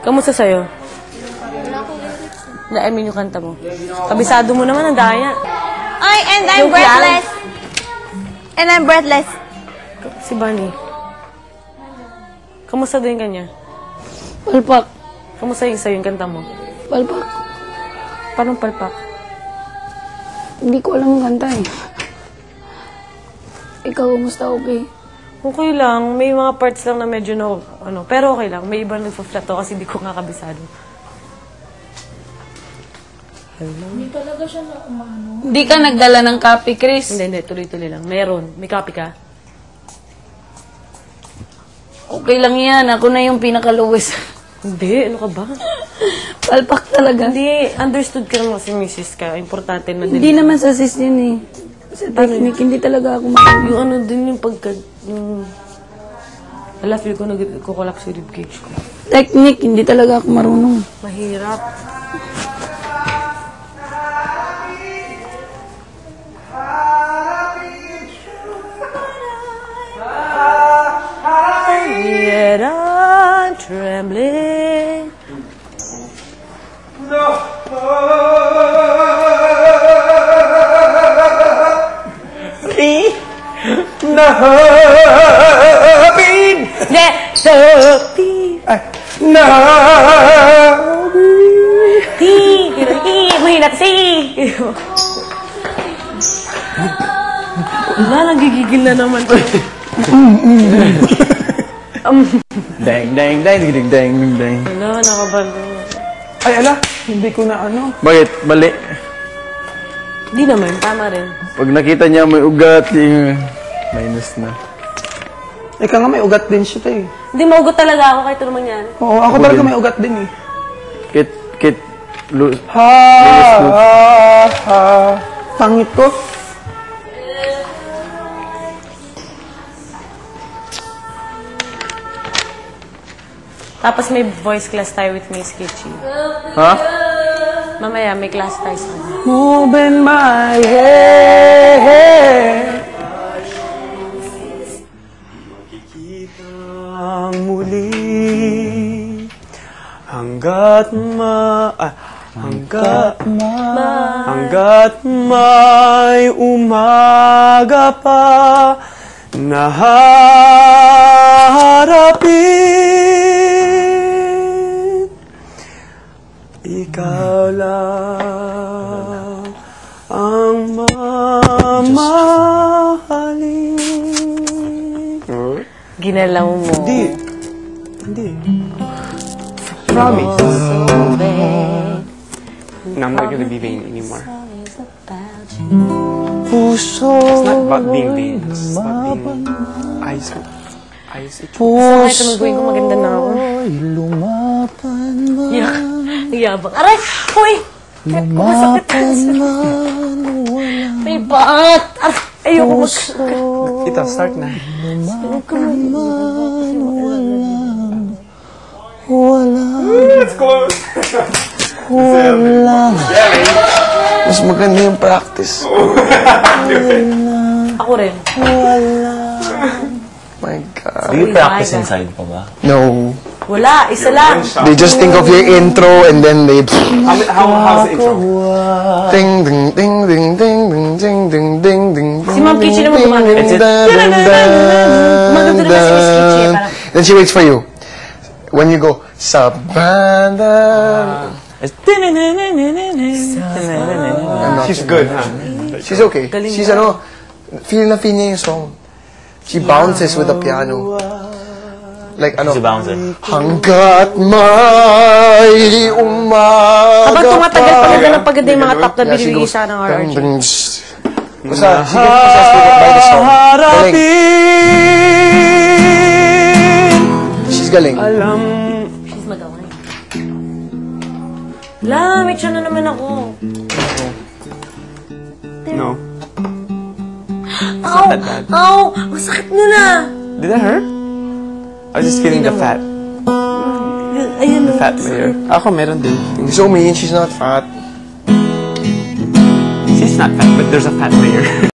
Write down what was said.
Kamusta sa'yo? I mean, yung kanta mo. Kabisado mo naman, ang daya. Ay, and I'm breathless. And I'm breathless. Si Bunny. Kamusta din kanya? Palpak. Kamusta yung sa'yo yung kanta mo? Palpak. Paano palpak? Hindi ko alam ang kanta eh. Ikaw, kumusta? Okay? Okay lang. May mga parts lang na medyo na, ano, pero okay lang. May ibang nagpa-flat ako kasi hindi ko nga kabisado. Hindi talaga siya na umano. Hindi ka nagdala ng copy, Chris? Hindi. Tuloy-tuloy lang. Meron. May copy ka? Okay lang yan. Ako na yung pinakaluwis. Hindi. Ano ka ba? Palpak talaga. Hindi. Understood ka naman si Mrs. ka. Importante na din. Hindi naman sa sis yun eh. Sa technique, hindi talaga ako Yung ano din yung pagka... Yung... Ala, feel ko nag-collapse yung ribcage ko. Technique, hindi talaga ako marunong. Mahirap. Yet I'm trembling. Nahabin! Mahina kasi. Wala, nagigigil na naman. Dang, dang, dang, ding, dang, ding, dang. Ano, nakabalo. Ay, ala, hindi ko na ano. Bakit? Mali. Hindi naman, tama rin. Pag nakita niya may ugat, yung minus na. Ikaw nga may ugat din siya eh. Hindi, maugot talaga ako kahit ano mangyari. Oo, ako talaga may ugat din eh. Pangit ko. Tapos may voice class tayo with Miss Kitchi. Ha? Mamaya, may class tayo sa kanya. Moving my head. Makikita muli hanggat may umaga pa na harapin. Ikaw lang ang mamahalin. Ginalaw mo. Hindi. Promise. No, I'm not gonna be vain anymore. Puso. It's not about being vain. It's about being eyes. Sa kahit naman gawin ko, maganda na ako. Yak. Yabang. Aray! Uy! Lumapan man May baat! Ayoko Ito, start na. It's close. Mas maganda yung practice. Ako rin. My God. Do you practice inside pa ba? No. Wala, isa lang. They just think of your intro and then they... How's the intro? Ding, ding, ding, ding, ding, ding, ding, ding, ding, ding. Si Ma'am Kitchi naman gumagano. Maganda naman si Miss Kitchi. Then she waits for you. When you go, sa banda. She's good, huh? She's okay. She's feel na feel niya yung song. She bounces with the piano. Like She bounces. Hanggat may umaga. Habang tumatagal paganda yung mga top na binibigay sa ng RRG. Basta, she gets possessed by the song. Galing. She's galing. She's magawa. La, may tiyan na naman ako. No. Ow! Ow! Ang sakit na na! Did that hurt? I was just feeling the fat. Ayun. The fat layer. Ako meron din. So mean, she's not fat. She's not fat, but there's a fat layer.